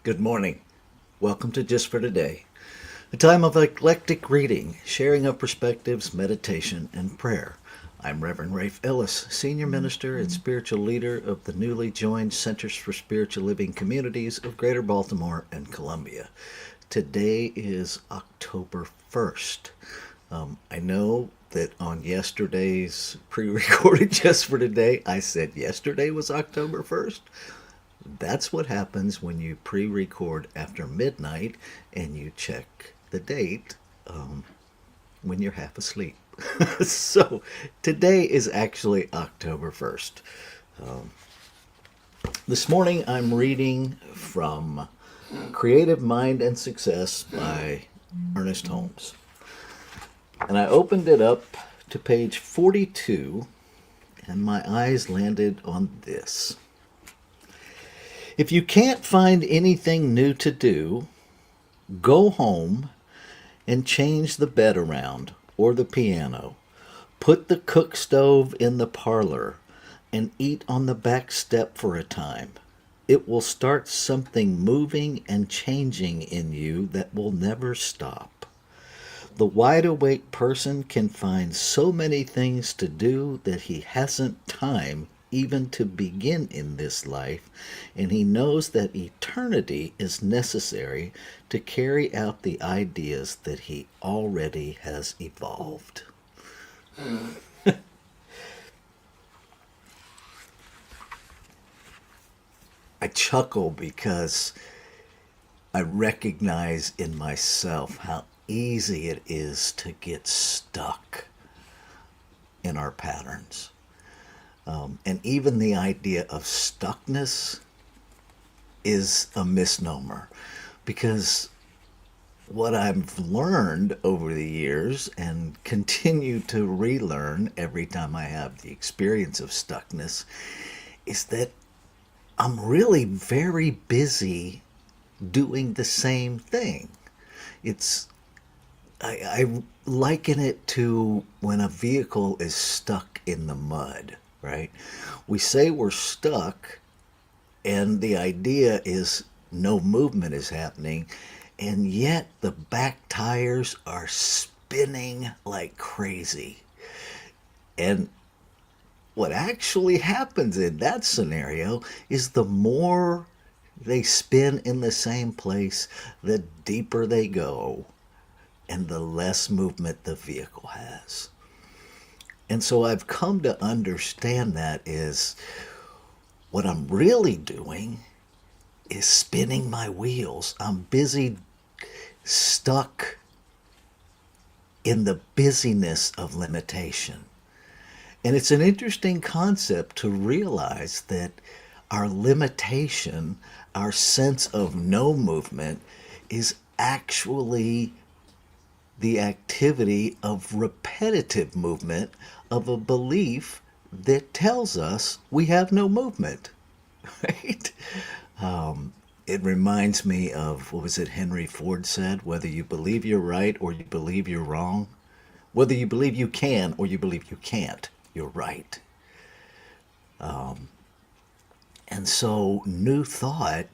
Good morning. Welcome to Just for Today, a time of eclectic reading, sharing of perspectives, meditation, and prayer. I'm Reverend Rafe Ellis, Senior Minister and Spiritual Leader of the newly joined Centers for Spiritual Living Communities of Greater Baltimore and Columbia. Today is October 1st. I know that on yesterday's pre recorded Just for Today, I said yesterday was October 1st. That's what happens when you pre record after midnight and you check the date when you're half asleep. So today is actually October 1st. This morning I'm reading from Creative Mind and Success by Ernest Holmes. And I opened it up to page 42, and my eyes landed on this. If you can't find anything new to do, go home and change the bed around or the piano. Put the cook stove in the parlor and eat on the back step for a time. It will start something moving and changing in you that will never stop. The wide awake person can find so many things to do that he hasn't time even to begin in this life, and he knows that eternity is necessary to carry out the ideas that he already has evolved. I chuckle because I recognize in myself how easy it is to get stuck in our patterns. And even the idea of stuckness is a misnomer because what I've learned over the years and continue to relearn every time I have the experience of stuckness is that I'm really very busy doing the same thing. It's I liken it to when a vehicle is stuck in the mud, right? We say we're stuck, and the idea is no movement is happening, and yet the back tires are spinning like crazy. And what actually happens in that scenario is the more they spin in the same place, the deeper they go and the less movement the vehicle has. And so I've come to understand that is what I'm really doing is spinning my wheels. I'm busy, stuck in the busyness of limitation. And it's an interesting concept to realize that our limitation, our sense of no movement, is actually the activity of repetitive movement of a belief that tells us we have no movement, right? It reminds me of what was it Henry Ford said, whether you believe you're right or you believe you're wrong, whether you believe you can or you believe you can't, you're right. And so New Thought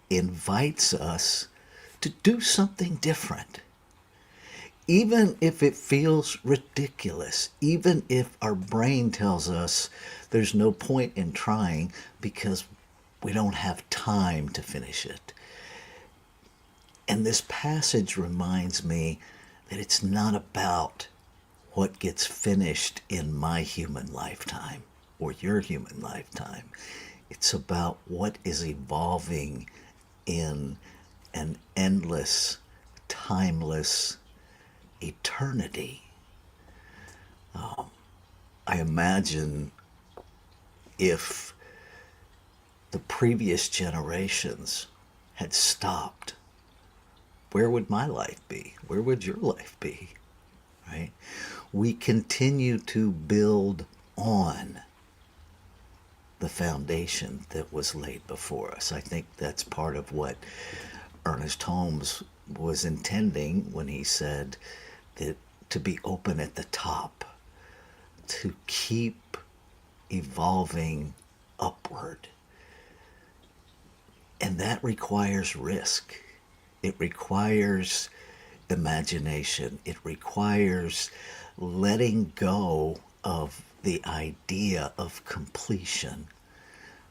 invites us to do something different. Even if it feels ridiculous, even if our brain tells us there's no point in trying because we don't have time to finish it. And this passage reminds me that it's not about what gets finished in my human lifetime or your human lifetime. It's about what is evolving in an endless, timeless eternity. I imagine if the previous generations had stopped, where would my life be? Where would your life be? Right? We continue to build on the foundation that was laid before us. I think that's part of what Ernest Holmes was intending when he said that to be open at the top, to keep evolving upward. And that requires risk. It requires imagination. It requires letting go of the idea of completion.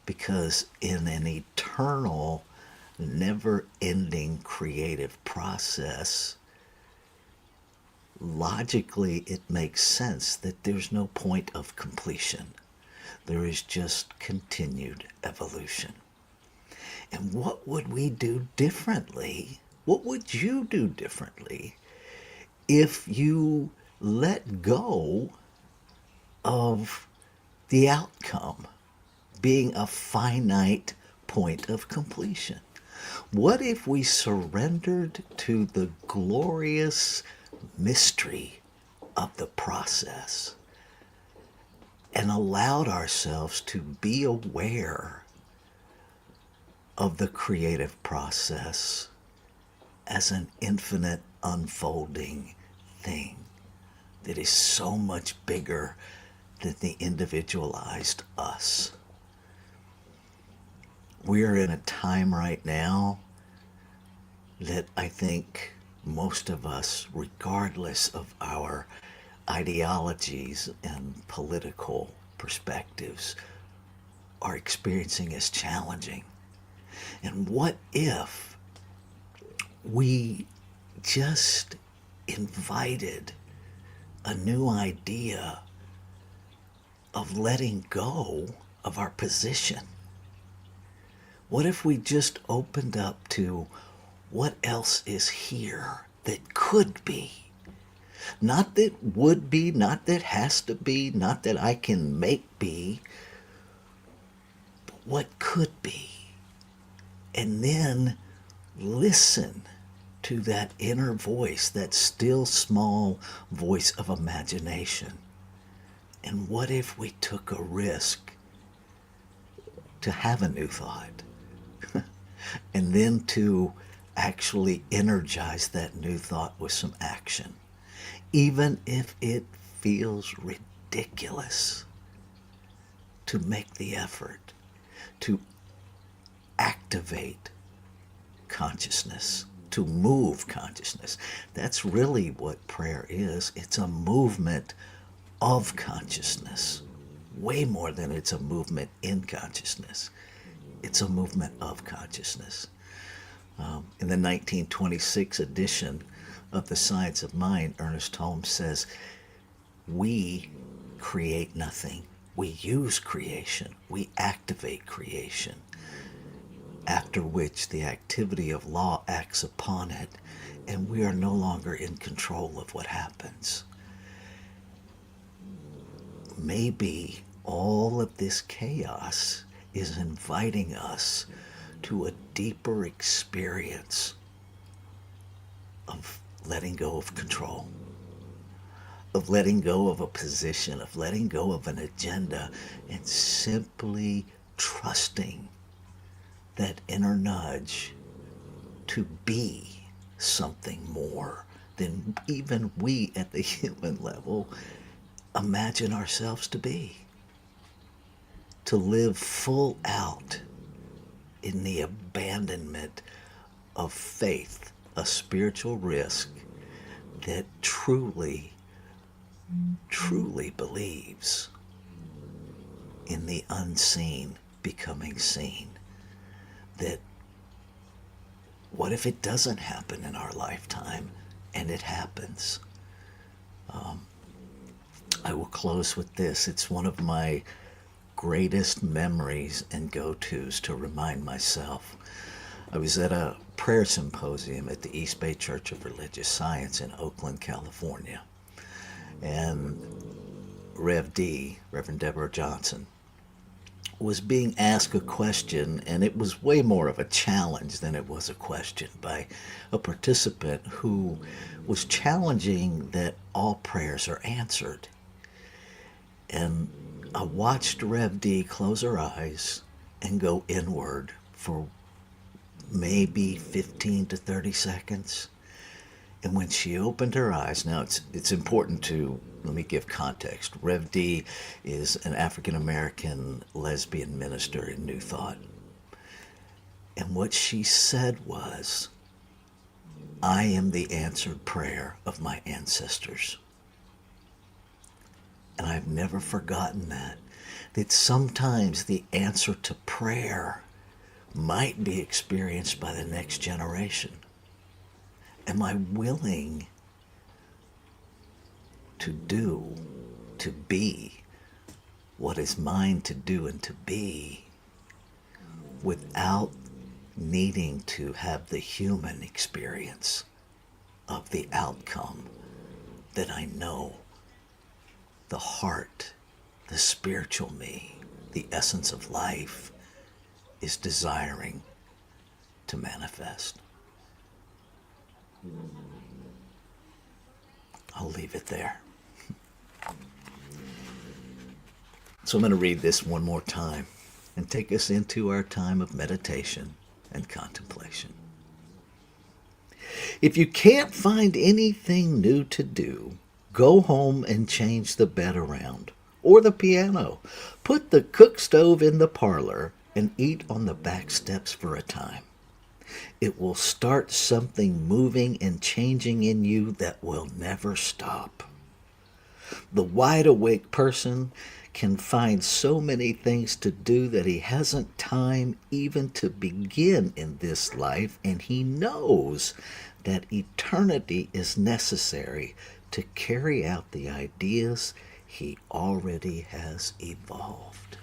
Because in an eternal, never ending creative process, logically it makes sense that there's no point of completion. There is just continued evolution. And what would we do differently? What would you do differently if you let go of the outcome being a finite point of completion? What if we surrendered to the glorious mystery of the process and allowed ourselves to be aware of the creative process as an infinite unfolding thing that is so much bigger than the individualized us? We're in a time right now that I think most of us, regardless of our ideologies and political perspectives, are experiencing as challenging. And what if we just invited a new idea of letting go of our position? What if we just opened up to what else is here that could be? Not that would be, not that has to be, not that I can make be, but what could be. And then listen to that inner voice, that still small voice of imagination. And what if we took a risk to have a new thought? And then to actually energize that new thought with some action, even if it feels ridiculous, to make the effort to activate consciousness, to move consciousness. That's really what prayer is. It's a movement of consciousness, way more than it's a movement in consciousness. It's a movement of consciousness. In the 1926 edition of The Science of Mind, Ernest Holmes says, we create nothing. We use creation. We activate creation. After which the activity of law acts upon it, and we are no longer in control of what happens. Maybe all of this chaos is inviting us to a deeper experience of letting go of control, of letting go of a position, of letting go of an agenda, and simply trusting that inner nudge to be something more than even we at the human level imagine ourselves to be. To live full out in the abandonment of faith, a spiritual risk that truly, truly believes in the unseen becoming seen. That what if it doesn't happen in our lifetime, and it happens? I will close with this. It's one of my greatest memories and go-tos to remind myself. I was at a prayer symposium at the East Bay Church of Religious Science in Oakland, California. And Rev D, Reverend Deborah Johnson, was being asked a question, and it was way more of a challenge than it was a question, by a participant who was challenging that all prayers are answered. And I watched Rev D close her eyes and go inward for maybe 15 to 30 seconds. And when she opened her eyes, now it's important to, let me give context. Rev D is an African-American lesbian minister in New Thought. And what she said was, I am the answered prayer of my ancestors. And I've never forgotten that. That sometimes the answer to prayer might be experienced by the next generation. Am I willing to do, to be what is mine to do and to be without needing to have the human experience of the outcome that I know the heart, the spiritual me, the essence of life is desiring to manifest? I'll leave it there. So I'm going to read this one more time and take us into our time of meditation and contemplation. If you can't find anything new to do, go home and change the bed around or the piano. Put the cook stove in the parlor and eat on the back steps for a time. It will start something moving and changing in you that will never stop. The wide awake person can find so many things to do that he hasn't time even to begin in this life, and he knows that eternity is necessary to carry out the ideas he already has evolved.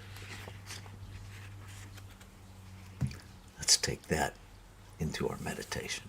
Let's take that into our meditation.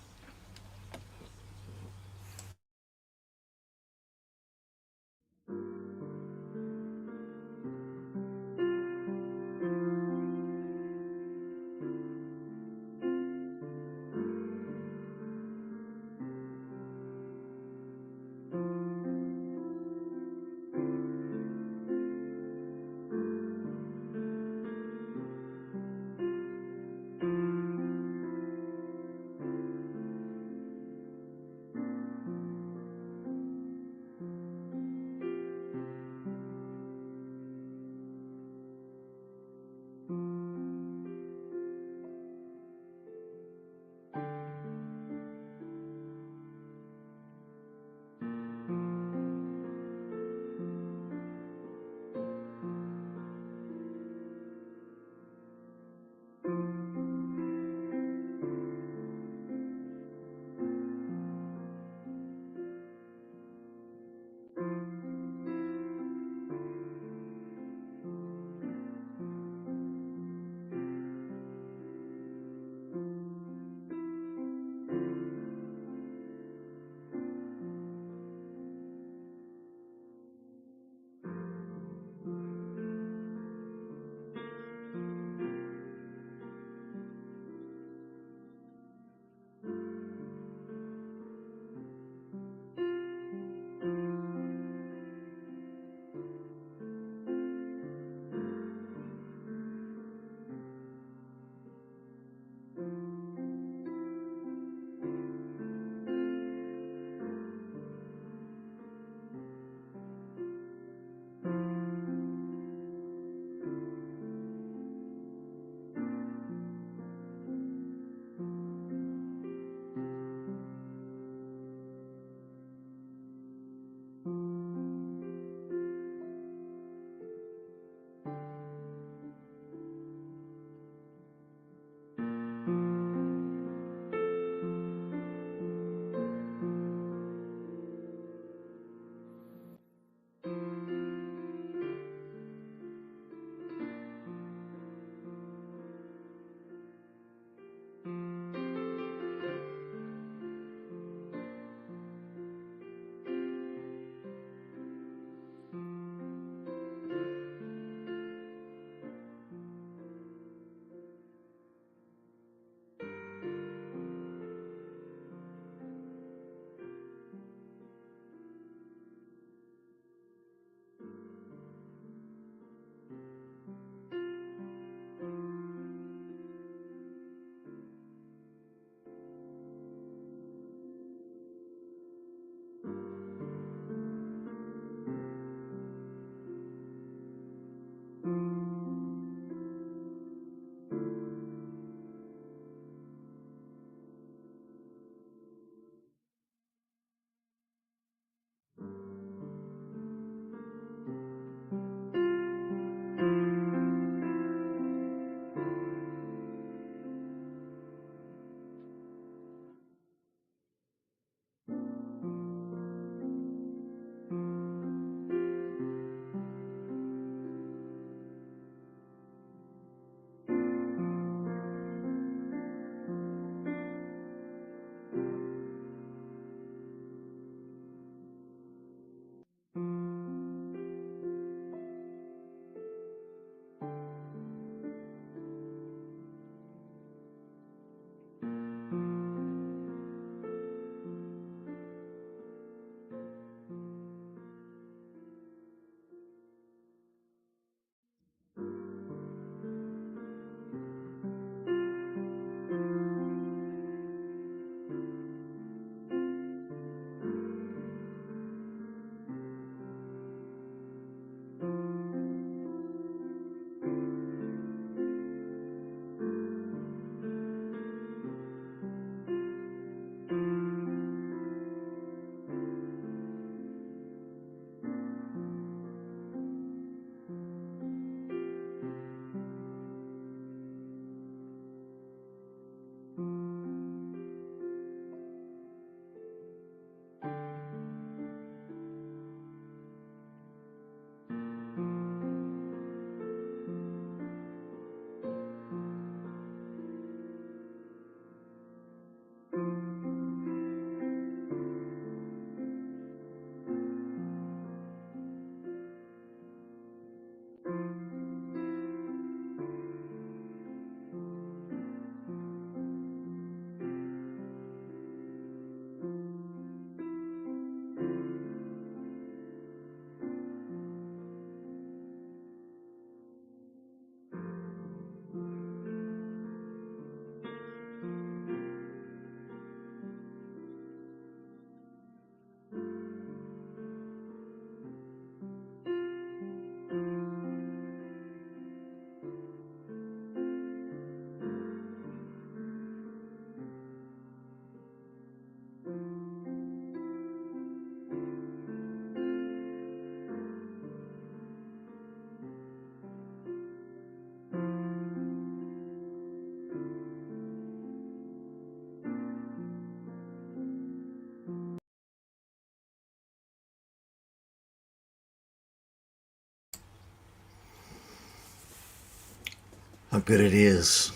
how good it is,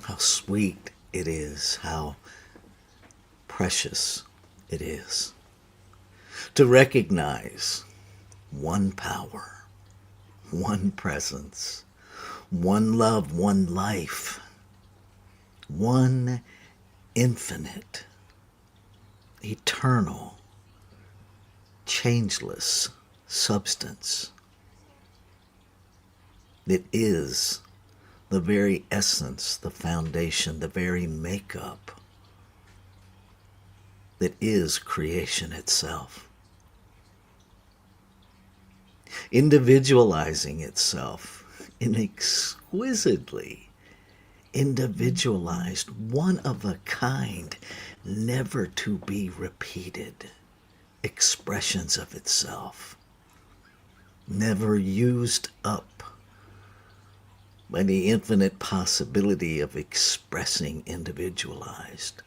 how sweet it is, how precious it is to recognize one power, one presence, one love, one life, one infinite, eternal, changeless substance that is the very essence, the foundation, the very makeup that is creation itself. Individualizing itself in exquisitely individualized, one of a kind, never to be repeated expressions of itself, never used up by the infinite possibility of expressing individualized,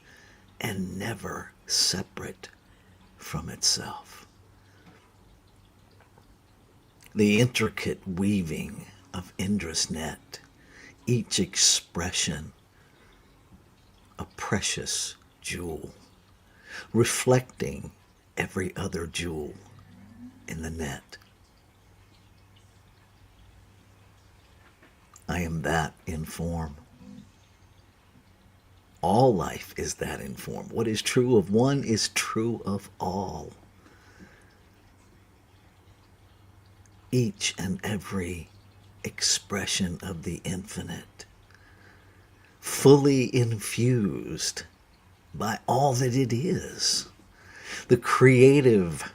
and never separate from itself. The intricate weaving of Indra's net, each expression a precious jewel, reflecting every other jewel in the net. I am that in form. All life is that in form. What is true of one is true of all. Each and every expression of the infinite, fully infused by all that it is. The creative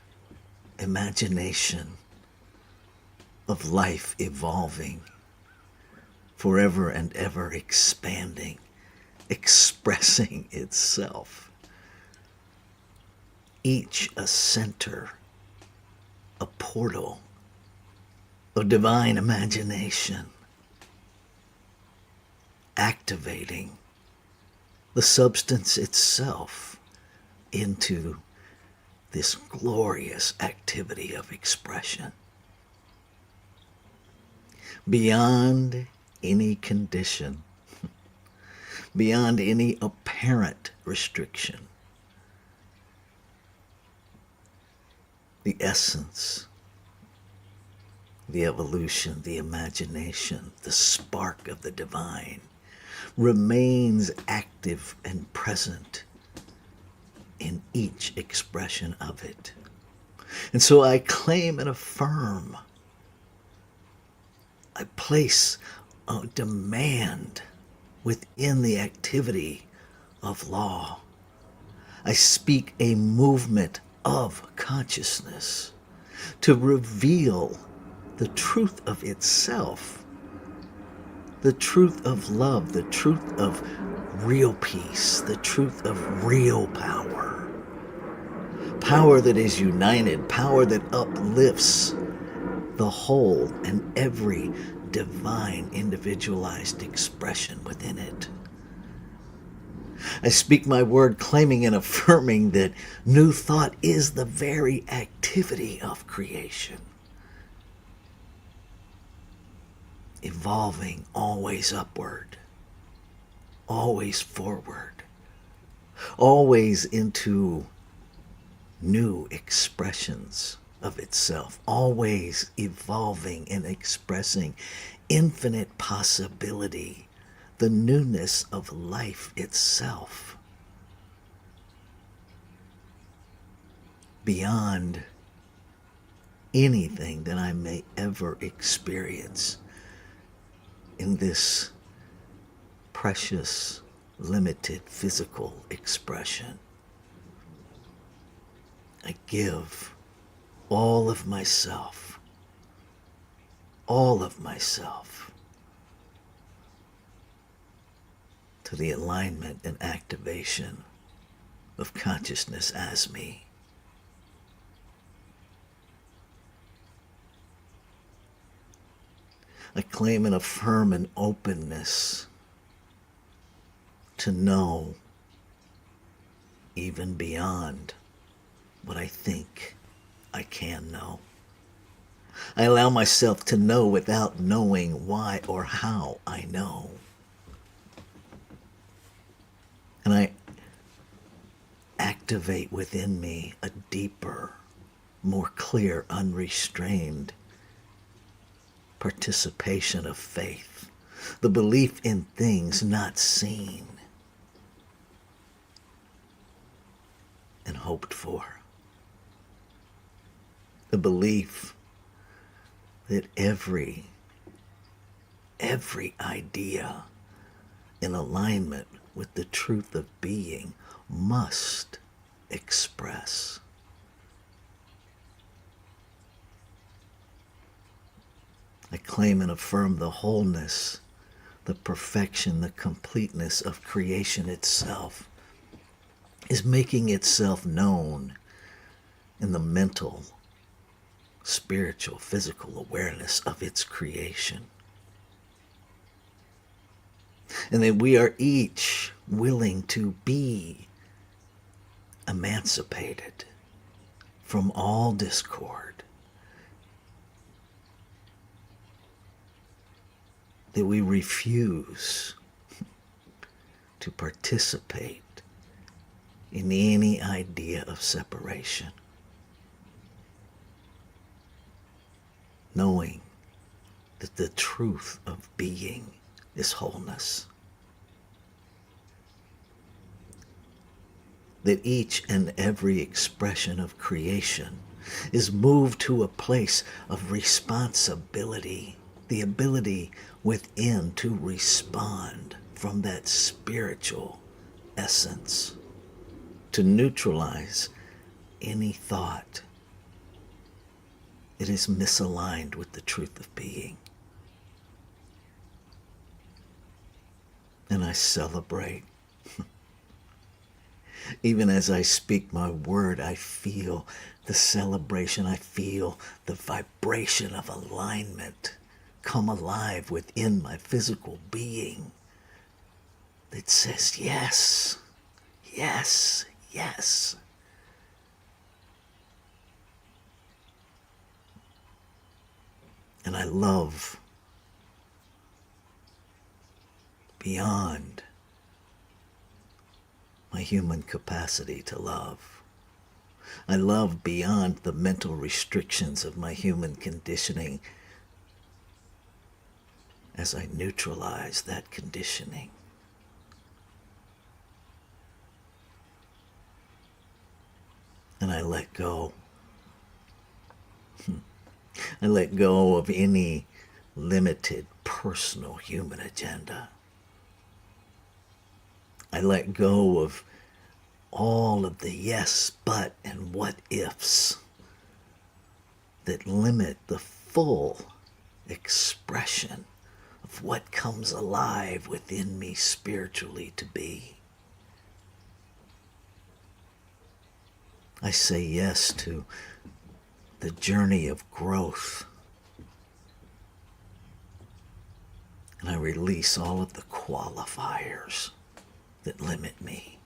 imagination of life evolving, forever and ever expanding, expressing itself. Each a center, a portal of divine imagination, activating the substance itself into this glorious activity of expression. Beyond any condition, beyond any apparent restriction, the essence, the evolution, the imagination, the spark of the divine remains active and present in each expression of it. And so I claim and affirm, I place a demand within the activity of law. I speak a movement of consciousness to reveal the truth of itself, the truth of love, the truth of real peace, the truth of real power. Power that is united, power that uplifts the whole and every divine individualized expression within it. I speak my word claiming and affirming that new thought is the very activity of creation. Evolving always upward, always forward, always into new expressions of itself, always evolving and expressing infinite possibility, the newness of life itself, beyond anything that I may ever experience in this precious, limited physical expression. I give all of myself to the alignment and activation of consciousness as me. I claim and affirm an openness to know even beyond what I think I can know. I allow myself to know without knowing why or how I know. And I activate within me a deeper, more clear, unrestrained participation of faith, the belief in things not seen and hoped for, the belief that every idea in alignment with the truth of being must express. I claim and affirm the wholeness, the perfection, the completeness of creation itself is making itself known in the mental, spiritual, physical awareness of its creation. And that we are each willing to be emancipated from all discord. That we refuse to participate in any idea of separation. Knowing that the truth of being is wholeness. That each and every expression of creation is moved to a place of responsibility, the ability within to respond from that spiritual essence, to neutralize any thought that is misaligned with the truth of being. And I celebrate. Even as I speak my word, I feel the celebration. I feel the vibration of alignment come alive within my physical being that says, yes, yes, yes. And I love beyond my human capacity to love. I love beyond the mental restrictions of my human conditioning as I neutralize that conditioning. And I let go. I let go of any limited personal human agenda. I let go of all of the yes, but, and what ifs that limit the full expression of what comes alive within me spiritually to be. I say yes to the journey of growth. And I release all of the qualifiers that limit me,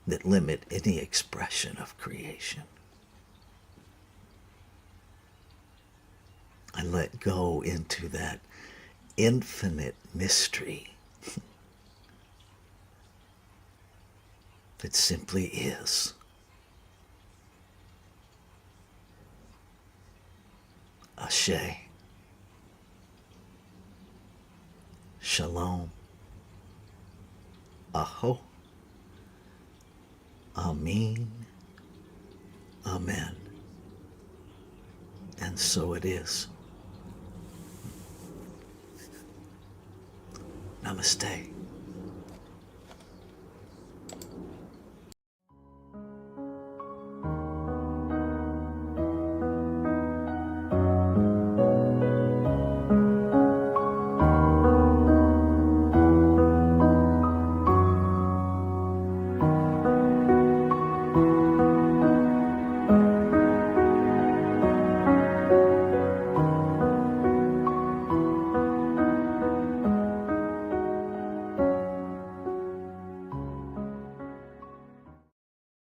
that limit any expression of creation. I let go into that infinite mystery that simply is. Ashe. Shalom. Aho. Amen. Amen. And so it is. Namaste.